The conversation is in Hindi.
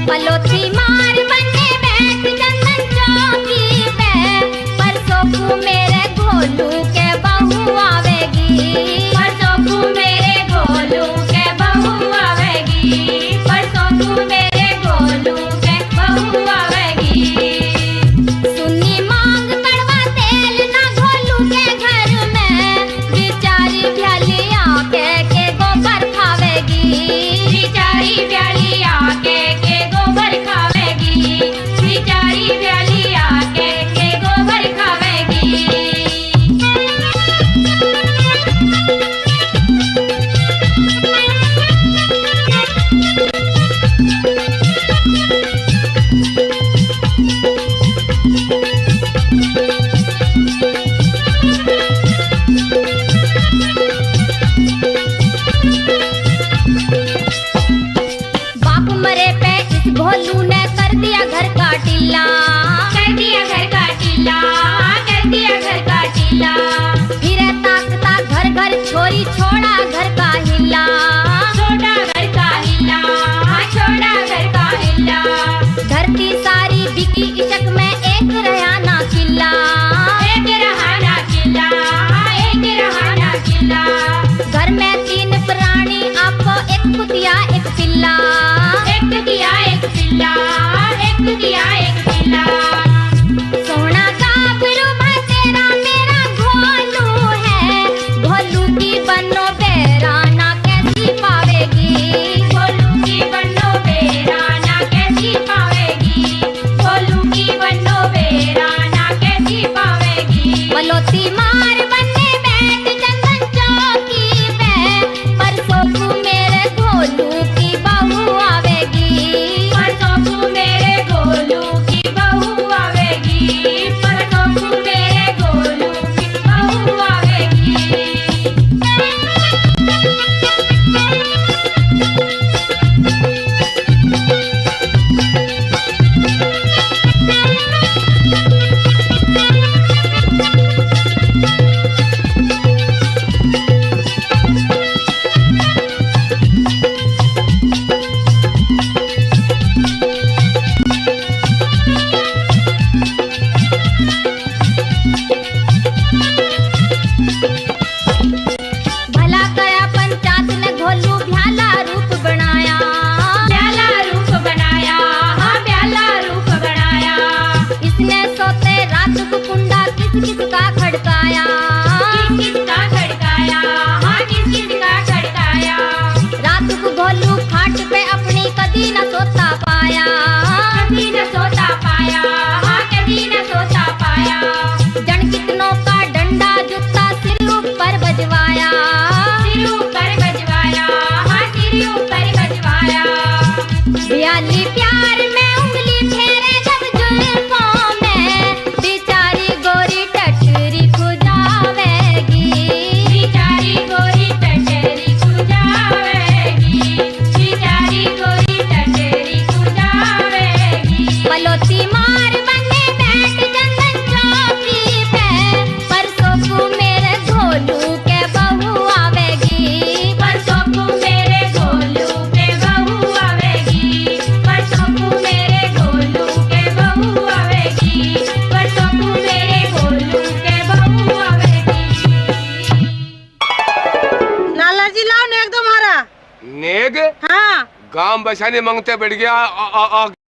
पलोथी मार बने बैठ चंदन चौकी पे, परसों को मेरे गोलू के बहू आवेगी, परसों को मेरे गोलू के बहू आवेगी, परसों को मेरे गोलू के बहू आवेगी। सुनी मांग कड़वा तेल ना गोलू के घर में, बिचारी भ्यालिया के गोबर खावेगी, बिचारी भ्यालिया के गोबर खावेगी, बिचारी भ्यालिया के गोबर खावेगी। बाप मरे पे इस भोलू ने कर दिया घर का टिल्ला, कर दिया घर का टिल्ला, कर दिया घर का टिल्ला। फिर ताकता घर घर छोरी छोड़ा घर का हिल्ला, छोड़ा घर का हिल्ला, छोड़ा घर का हिल्ला। धरती सारी बिकी इशक में एक रहा ना किल्ला, एक रहा ना किल्ला, एक रहा ना किल्ला। घर में 3 प्राणी आपको एक कुतिया एक पिल्ला, एक कुतिया एक पिल्ला, एक कुतिया एक पिल्ला। सोना गाभरू में तेरा मेरा गोलू है, गोलू की बनो बेराना कैसी पावेगी, गोलू की बनो बेराना कैसी पावेगी, गोलू की बनो बेराना कैसी पावेगी। पलोथी मार बने बैठ चंदन चौकी पे, परसों को मेरे गोलू की बहू आवेगी, परसों को मेरे गोलू की बहू आवेगी, परसों को मेरे गोलू की बहू आवेगी। भला करा पंचायत ने घोलू भ्याला रूप बनाया, भ्याला रूप बनाया, हाँ भ्याला रूप बनाया। इसने सोते रात को कुंडा किस किस का खड़काया, किस किस का खड़काया, हाँ किस किस का खड़काया। रात को घोलू खाट पे अपनी कदी न सोता पाया, कदी न सोता पाया, हाँ कदी न सोता पाया। जन कितनों का डंडा जूता सिर ऊपर बजवाया, सिर ऊपर बजवाया, हाँ सिर ऊपर बजवाया। भ्याली प्यार में उंगली फेरे जब जुल्फों में, बिचारी गोरी टटरी खुजावेगी, बिचारी गोरी टटरी खुजावेगी, बिचारी गोरी टटरी खुजावेगी। पलोथी मार बने बैठ चंदन चौकी पे, परसों को मेरे गोलू के बहू आवेगी, परसों को मेरे गोलू के बहू आवेगी, परसों को मेरे गोलू के बहू आवेगी, परसों को मेरे गोलू के बहू आवेगी। लाला जी लाओ नेक दो मारा। नेग हाँ गांव बसाने मांगते बैठ गया